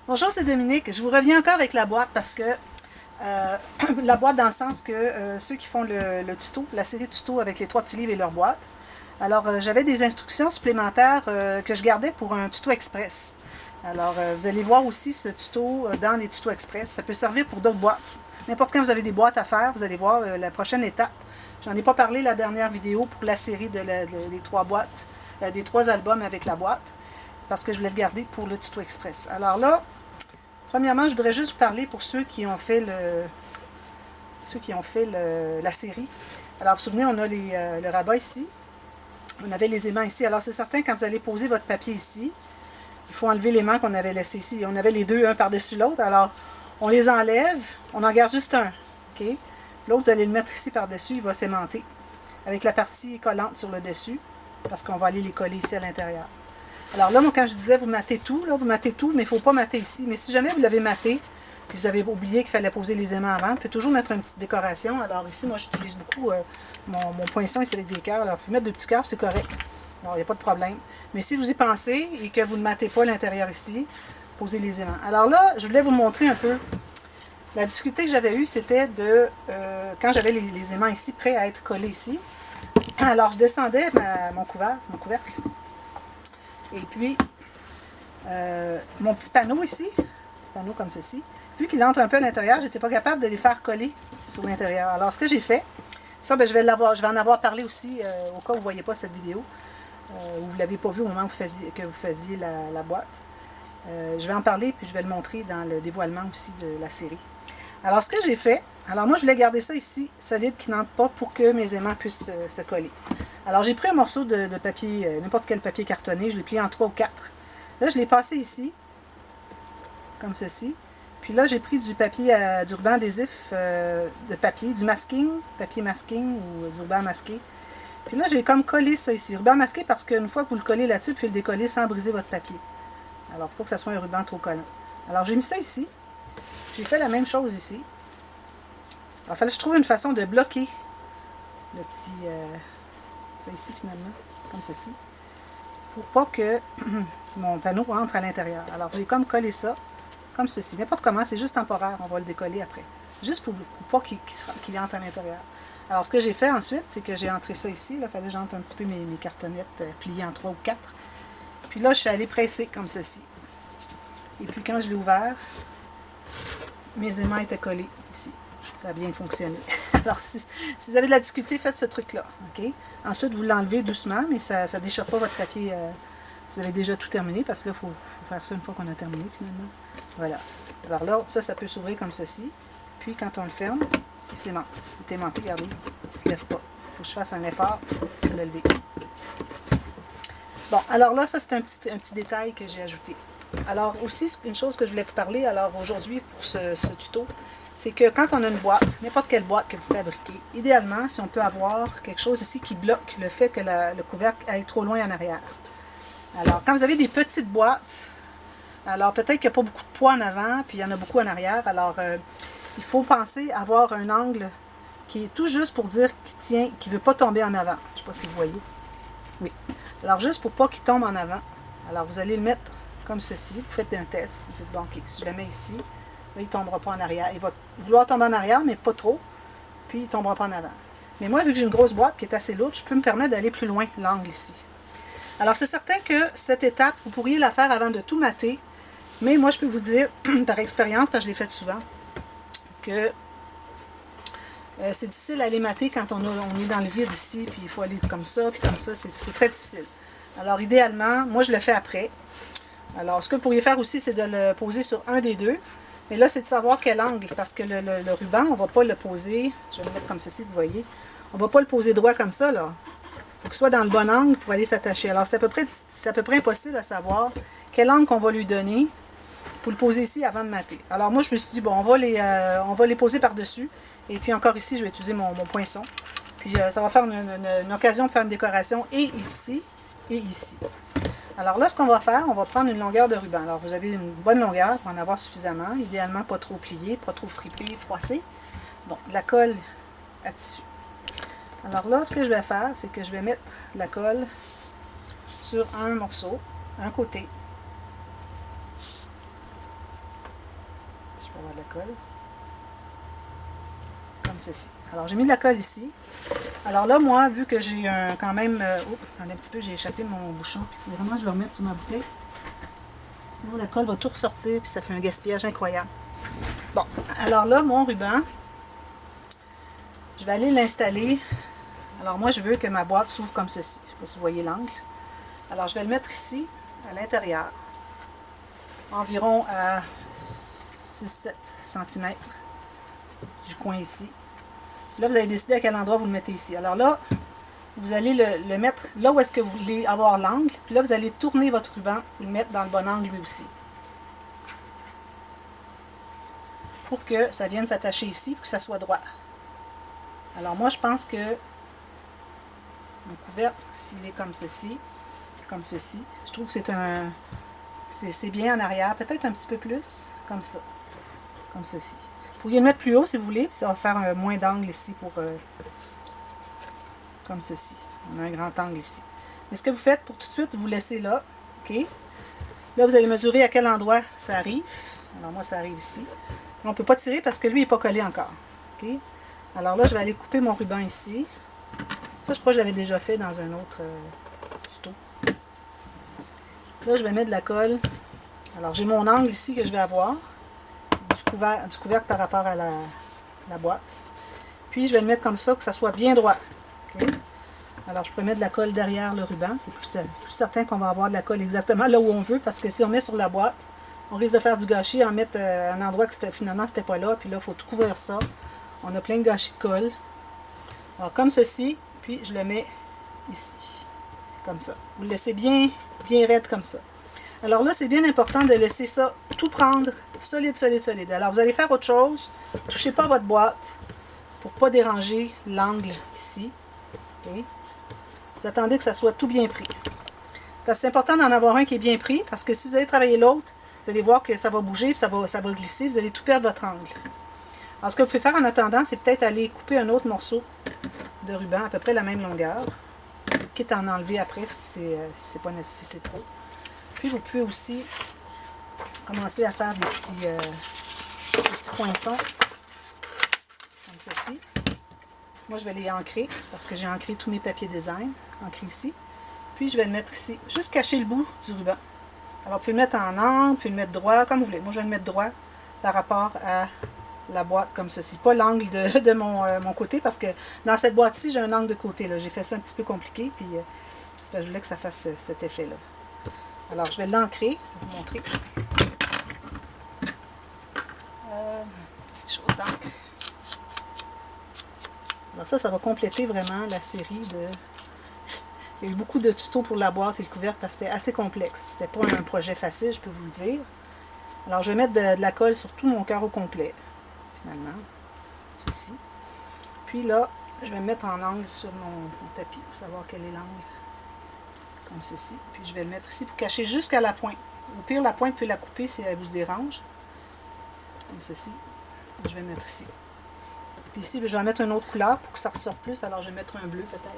Bonjour, c'est Dominique. Je vous reviens encore avec la boîte parce que la boîte dans le sens que ceux qui font le tuto, la série tuto avec les 3 petits livres et leur boîte. Alors, j'avais des instructions supplémentaires que je gardais pour un tuto express. Alors, vous allez voir aussi ce tuto dans les tutos express. Ça peut servir pour d'autres boîtes. N'importe quand vous avez des boîtes à faire, vous allez voir la prochaine étape. J'en ai pas parlé la dernière vidéo pour la série des 3 boîtes, des 3 albums avec la boîte, parce que je voulais le garder pour le tuto express. Alors là, premièrement, je voudrais juste vous parler pour ceux qui ont fait la série. Alors, vous vous souvenez, on a le rabat ici. On avait les aimants ici. Alors, c'est certain, quand vous allez poser votre papier ici, il faut enlever l'aimant qu'on avait laissé ici. On avait les deux, un par-dessus l'autre. Alors, on les enlève. On en garde juste un. OK? L'autre, vous allez le mettre ici par-dessus. Il va s'aimanter avec la partie collante sur le dessus parce qu'on va aller les coller ici à l'intérieur. Alors là, moi, quand je disais, vous matez tout, là, vous matez tout, mais il ne faut pas mater ici. Mais si jamais vous l'avez maté, puis vous avez oublié qu'il fallait poser les aimants avant, vous pouvez toujours mettre une petite décoration. Alors ici, moi, j'utilise beaucoup mon poinçon ici avec des cœurs. Alors, vous pouvez mettre 2 petits cœurs, c'est correct. Alors, il n'y a pas de problème. Mais si vous y pensez et que vous ne matez pas l'intérieur ici, posez les aimants. Alors là, je voulais vous montrer un peu. La difficulté que j'avais eue, c'était de, quand j'avais les aimants ici, prêts à être collés ici. Alors, je descendais mon couvercle. Et puis, mon petit panneau ici, petit panneau comme ceci, vu qu'il entre un peu à l'intérieur, j'étais pas capable de les faire coller sur l'intérieur. Alors, ce que j'ai fait, ça, ben, je vais en avoir parlé aussi au cas où vous ne voyez pas cette vidéo, où vous ne l'avez pas vu au moment où vous faisiez la boîte. Je vais en parler, puis je vais le montrer dans le dévoilement aussi de la série. Alors, ce que j'ai fait, alors moi, je voulais garder ça ici, solide, qui n'entre pas pour que mes aimants puissent se coller. Alors, j'ai pris un morceau de papier, n'importe quel papier cartonné, je l'ai plié en 3 ou 4. Là, je l'ai passé ici, comme ceci. Puis là, j'ai pris du papier, du ruban adhésif de papier, du masking, papier masking ou du ruban masqué. Puis là, j'ai comme collé ça ici. Ruban masqué parce qu'une fois que vous le collez là-dessus, vous pouvez le décoller sans briser votre papier. Alors, il faut pas que ça soit un ruban trop collant. Alors, j'ai mis ça ici. J'ai fait la même chose ici. Alors, il fallait que je trouve une façon de bloquer le petit... ça ici, finalement, comme ceci. Pour pas que mon panneau rentre à l'intérieur. Alors, j'ai comme collé ça, comme ceci. N'importe comment, c'est juste temporaire. On va le décoller après. Juste pour pas qu'il entre à l'intérieur. Alors, ce que j'ai fait ensuite, c'est que j'ai entré ça ici. Il fallait que j'entre un petit peu mes cartonnettes pliées en 3 ou 4. Puis là, je suis allée presser comme ceci. Et puis, quand je l'ai ouvert, mes aimants étaient collés ici. Ça a bien fonctionné. Alors, si vous avez de la difficulté, faites ce truc-là. Okay? Ensuite, vous l'enlevez doucement, mais ça ne déchire pas votre papier si vous avez déjà tout terminé, parce que là, il faut faire ça une fois qu'on a terminé, finalement. Voilà. Alors là, ça peut s'ouvrir comme ceci. Puis, quand on le ferme, il s'aimante. Il est aimanté, regardez, il ne se lève pas. Il faut que je fasse un effort pour le lever. Bon, alors là, ça, c'est un petit détail que j'ai ajouté. Alors, aussi, une chose que je voulais vous parler, alors aujourd'hui, pour ce tuto, c'est que quand on a une boîte, n'importe quelle boîte que vous fabriquez, idéalement, si on peut avoir quelque chose ici qui bloque le fait que le couvercle aille trop loin en arrière. Alors, quand vous avez des petites boîtes, alors peut-être qu'il n'y a pas beaucoup de poids en avant, puis il y en a beaucoup en arrière, alors il faut penser à avoir un angle qui est tout juste pour dire qu'il tient, qu'il ne veut pas tomber en avant. Je ne sais pas si vous voyez. Oui. Alors, juste pour pas qu'il tombe en avant, alors vous allez le mettre comme ceci. Vous faites un test. Vous dites, bon, ok, si je le mets ici, là, il ne tombera pas en arrière. Il va vouloir tomber en arrière, mais pas trop. Puis, il ne tombera pas en avant. Mais moi, vu que j'ai une grosse boîte qui est assez lourde, je peux me permettre d'aller plus loin, l'angle ici. Alors, c'est certain que cette étape, vous pourriez la faire avant de tout mater. Mais moi, je peux vous dire, par expérience, parce que je l'ai fait souvent, que c'est difficile à aller mater quand on est dans le vide ici, puis il faut aller comme ça, puis comme ça, c'est très difficile. Alors, idéalement, moi, je le fais après. Alors, ce que vous pourriez faire aussi, c'est de le poser sur un des deux. Mais là, c'est de savoir quel angle, parce que le ruban, on ne va pas le poser, je vais le mettre comme ceci, vous voyez. On ne va pas le poser droit comme ça, là. Il faut qu'il soit dans le bon angle pour aller s'attacher. Alors, c'est à peu près impossible à savoir quel angle qu'on va lui donner pour le poser ici avant de mater. Alors, moi, je me suis dit, bon, on va les poser par-dessus. Et puis, encore ici, je vais utiliser mon poinçon. Puis, ça va faire une occasion de faire une décoration et ici et ici. Alors là, ce qu'on va faire, on va prendre une longueur de ruban. Alors, vous avez une bonne longueur pour en avoir suffisamment. Idéalement, pas trop plié, pas trop fripé, froissé. Bon, de la colle à tissu. Alors là, ce que je vais faire, c'est que je vais mettre la colle sur un morceau, un côté. pour avoir de la colle. Comme ceci. Alors, j'ai mis de la colle ici. Alors là, moi, vu que j'ai quand même... attendez un petit peu, j'ai échappé mon bouchon. Il faut vraiment que je le remette sur ma bouteille. Sinon, la colle va tout ressortir, puis ça fait un gaspillage incroyable. Bon, alors là, mon ruban, je vais aller l'installer. Alors moi, je veux que ma boîte s'ouvre comme ceci. Je ne sais pas si vous voyez l'angle. Alors, je vais le mettre ici, à l'intérieur. Environ à 6-7 cm du coin ici. Là, vous allez décider à quel endroit vous le mettez ici. Alors là, vous allez le mettre là où est-ce que vous voulez avoir l'angle. Puis là, vous allez tourner votre ruban et le mettre dans le bon angle lui aussi. Pour que ça vienne s'attacher ici, pour que ça soit droit. Alors moi, je pense que mon couvercle, s'il est comme ceci, je trouve que c'est bien en arrière, peut-être un petit peu plus, comme ça, comme ceci. Vous pourriez le mettre plus haut si vous voulez, puis ça va faire moins d'angle ici pour comme ceci. On a un grand angle ici. Mais ce que vous faites pour tout de suite, vous laissez là, ok? Là, vous allez mesurer à quel endroit ça arrive. Alors moi, ça arrive ici. On ne peut pas tirer parce que lui, il n'est pas collé encore. Ok? Alors là, je vais aller couper mon ruban ici. Ça, je crois que je l'avais déjà fait dans un autre tuto. Là, je vais mettre de la colle. Alors, j'ai mon angle ici que je vais avoir. Du couvercle par rapport à la boîte. Puis, je vais le mettre comme ça, que ça soit bien droit. Okay? Alors, je pourrais mettre de la colle derrière le ruban. C'est plus certain qu'on va avoir de la colle exactement là où on veut. Parce que si on met sur la boîte, on risque de faire du gâchis, en mettre un endroit que finalement, c'était pas là. Puis là, il faut tout couvrir ça. On a plein de gâchis de colle. Alors, comme ceci. Puis, je le mets ici. Comme ça. Vous le laissez bien raide comme ça. Alors là, c'est bien important de laisser ça tout prendre solide, solide, solide. Alors, vous allez faire autre chose. Touchez pas votre boîte pour ne pas déranger l'angle ici. Okay. Vous attendez que ça soit tout bien pris. Parce que c'est important d'en avoir un qui est bien pris, parce que si vous allez travailler l'autre, vous allez voir que ça va bouger, puis ça va glisser, vous allez tout perdre votre angle. Alors, ce que vous pouvez faire en attendant, c'est peut-être aller couper un autre morceau de ruban, à peu près la même longueur, quitte à en enlever après si c'est trop. Puis, vous pouvez aussi commencer à faire des petits poinçons, comme ceci. Moi, je vais les ancrer, parce que j'ai ancré tous mes papiers design, ancré ici. Puis, je vais le mettre ici, juste cacher le bout du ruban. Alors, vous pouvez le mettre en angle, vous pouvez le mettre droit, comme vous voulez. Moi, je vais le mettre droit par rapport à la boîte, comme ceci. Pas l'angle de mon côté, parce que dans cette boîte-ci, j'ai un angle de côté. J'ai fait ça un petit peu compliqué, puis c'est parce que je voulais que ça fasse cet effet-là. Alors, je vais l'ancrer, je vais vous montrer. Petite chose d'encre. Alors ça va compléter vraiment la série de... Il y a eu beaucoup de tutos pour la boîte et le couvercle parce que c'était assez complexe. C'était pas un projet facile, je peux vous le dire. Alors je vais mettre de la colle sur tout mon cœur au complet, finalement. Ceci. Puis là, je vais me mettre en angle sur mon tapis pour savoir quel est l'angle. Comme ceci. Puis je vais le mettre ici pour cacher jusqu'à la pointe. Au pire, la pointe, vous pouvez la couper si elle vous dérange. Comme ceci. Je vais le mettre ici. Puis ici, je vais mettre une autre couleur pour que ça ressorte plus. Alors, je vais mettre un bleu peut-être.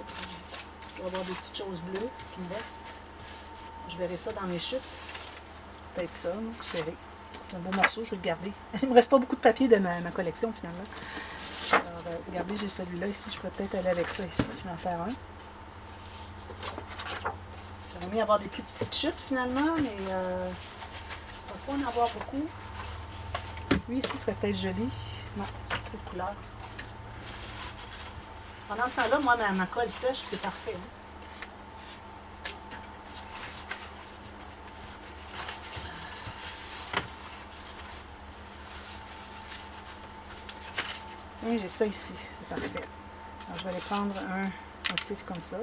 Je vais avoir des petites choses bleues qui me restent. Je verrai ça dans mes chutes. Peut-être ça, je verrai. C'est un beau morceau, je vais le garder. Il ne me reste pas beaucoup de papier de ma collection, finalement. Alors, regardez, j'ai celui-là ici. Je pourrais peut-être aller avec ça ici. Je vais en faire un. J'aimerais bien avoir des plus petites chutes, finalement, mais je ne vais pas en avoir beaucoup. Lui, ici, serait peut-être joli. Non, trop de couleur. Pendant ce temps-là, moi, ma colle sèche, c'est parfait. Hein? Tiens, j'ai ça ici, c'est parfait. Alors, je vais aller prendre un motif comme ça.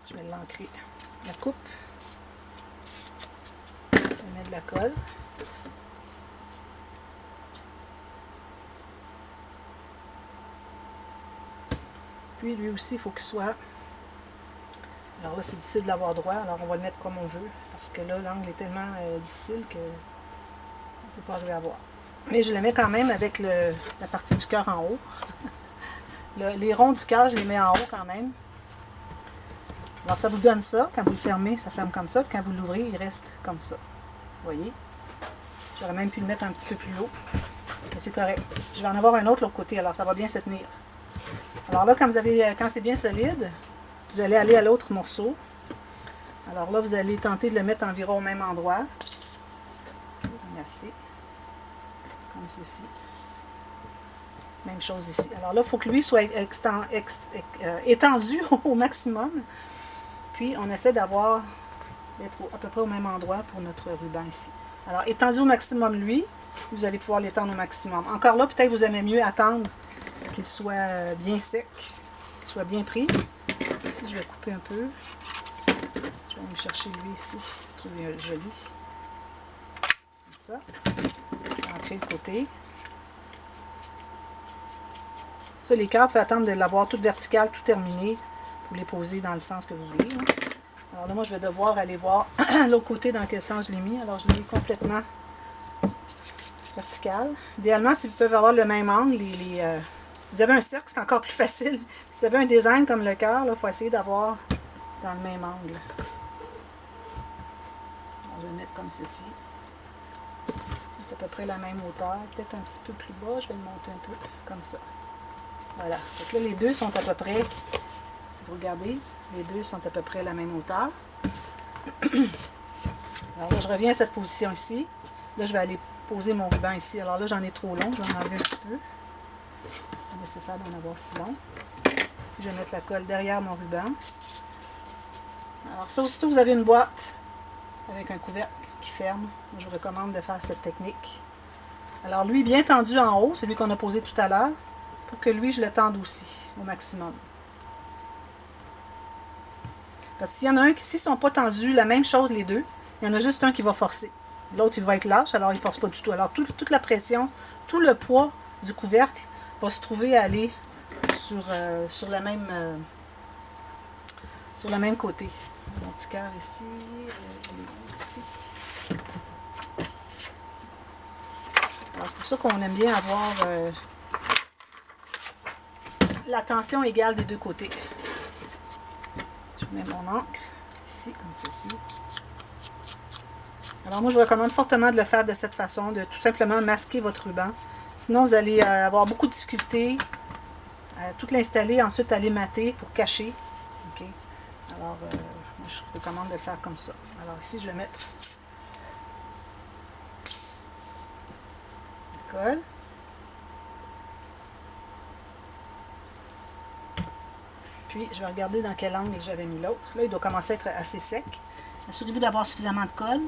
Je vais l'ancrer. La coupe. Je vais mettre de la colle. Puis lui aussi, il faut qu'il soit... Alors là, c'est difficile de l'avoir droit, alors on va le mettre comme on veut, parce que là, l'angle est tellement difficile qu'on ne peut pas arriver à voir. Mais je le mets quand même avec la partie du cœur en haut. Les ronds du cœur, je les mets en haut quand même. Alors ça vous donne ça, quand vous le fermez, ça ferme comme ça, puis quand vous l'ouvrez, il reste comme ça. Vous voyez? J'aurais même pu le mettre un petit peu plus haut. Mais c'est correct. Je vais en avoir un autre de l'autre côté, alors ça va bien se tenir. Alors là, quand c'est bien solide, vous allez aller à l'autre morceau. Alors là, vous allez tenter de le mettre environ au même endroit. Assez. Comme ceci. Même chose ici. Alors là, il faut que lui soit étendu au maximum. Puis, on essaie d'être à peu près au même endroit pour notre ruban ici. Alors, étendu au maximum lui, vous allez pouvoir l'étendre au maximum. Encore là, peut-être que vous aimez mieux attendre qu'il soit bien sec, qu'il soit bien pris. Ici, je vais couper un peu. Je vais me chercher lui ici. Je trouve joli. Comme ça. Je vais entrer de côté. Ça, les cœurs, vous pouvez attendre de l'avoir toute verticale, tout terminé, pour les poser dans le sens que vous voulez. Hein. Alors là, moi, je vais devoir aller voir l'autre côté dans quel sens je l'ai mis. Alors, je l'ai mis complètement vertical. Idéalement, si vous pouvez avoir le même angle, si vous avez un cercle, c'est encore plus facile. Si vous avez un design comme le cœur, il faut essayer d'avoir dans le même angle. Alors, je vais le mettre comme ceci. C'est à peu près la même hauteur. Peut-être un petit peu plus bas. Je vais le monter un peu comme ça. Voilà. Donc là, les deux sont à peu près, si vous regardez, les deux sont à peu près la même hauteur. Alors là, je reviens à cette position ici. Là, je vais aller poser mon ruban ici. Alors là, j'en ai trop long. Je vais en enlever un petit peu. C'est pas nécessaire d'en avoir si long. Puis, je vais mettre la colle derrière mon ruban. Alors ça, aussitôt vous avez une boîte avec un couvercle qui ferme, moi, je vous recommande de faire cette technique. Alors lui, bien tendu en haut, celui qu'on a posé tout à l'heure, pour que lui, je le tende aussi, au maximum. Parce qu'il y en a un qui, s'ils ne sont pas tendus, la même chose les deux, il y en a juste un qui va forcer. L'autre, il va être lâche, alors il ne force pas du tout. Alors toute la pression, tout le poids du couvercle va se trouver à aller sur le même côté. Mon petit cœur ici, ici. Alors c'est pour ça qu'on aime bien avoir la tension égale des deux côtés. Je mets mon encre ici, comme ceci. Alors moi, je vous recommande fortement de le faire de cette façon, de tout simplement masquer votre ruban. Sinon, vous allez avoir beaucoup de difficultés à tout l'installer, ensuite aller mater pour cacher. Okay? Alors, moi, je vous recommande de le faire comme ça. Alors ici, je vais mettre la colle. Puis, je vais regarder dans quel angle j'avais mis l'autre. Là, il doit commencer à être assez sec. Assurez-vous d'avoir suffisamment de colle,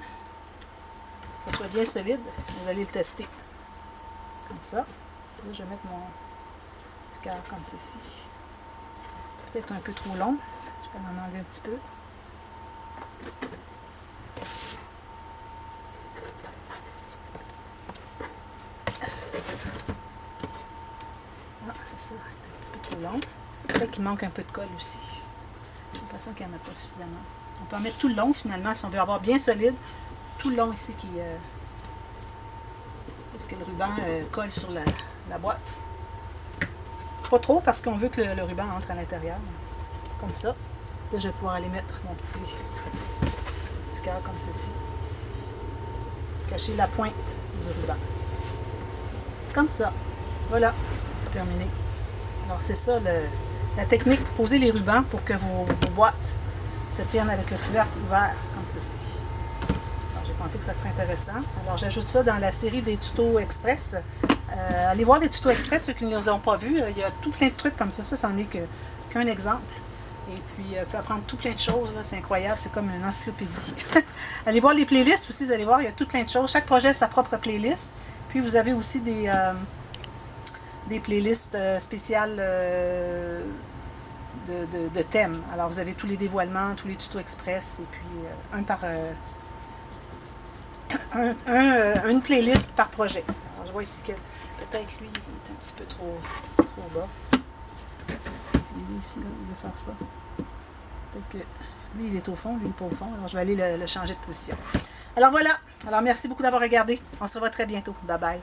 que ça soit bien solide. Vous allez le tester. Comme ça. Là, je vais mettre mon petit cœur comme ceci. Peut-être un peu trop long. Je vais en enlever un petit peu. Ah, c'est ça. Un petit peu trop long. Peut-être qu'il manque un peu de colle aussi. J'ai l'impression qu'il n'y en a pas suffisamment. On peut en mettre tout le long finalement si on veut avoir bien solide. Tout le long ici qui parce que le ruban colle sur la boîte. Pas trop parce qu'on veut que le ruban entre à l'intérieur. Comme ça. Là, je vais pouvoir aller mettre mon petit cœur comme ceci. Ici. Cacher la pointe du ruban. Comme ça. Voilà. C'est terminé. Alors c'est ça la technique pour poser les rubans pour que vos boîtes se tiennent avec le couvercle ouvert comme ceci. Alors j'ai pensé que ça serait intéressant. Alors j'ajoute ça dans la série des tutos express. Allez voir les tutos express, ceux qui ne les ont pas vus. Il y a tout plein de trucs comme ça. Ça, c'en est qu'un exemple. Et puis, vous pouvez apprendre tout plein de choses. C'est incroyable. C'est comme une encyclopédie. Allez voir les playlists aussi. Vous allez voir, il y a tout plein de choses. Chaque projet a sa propre playlist. Puis, vous avez aussi des playlists spéciales de thèmes. Alors, vous avez tous les dévoilements, tous les tutos express. Et puis, une playlist par projet. Alors, je vois ici que peut-être lui, il est un petit peu trop bas. Lui, ici, là, il veut faire ça. Peut-être que lui, il est au fond, lui, il n'est pas au fond. Alors, je vais aller le changer de position. Alors, voilà. Alors, merci beaucoup d'avoir regardé. On se revoit très bientôt. Bye bye.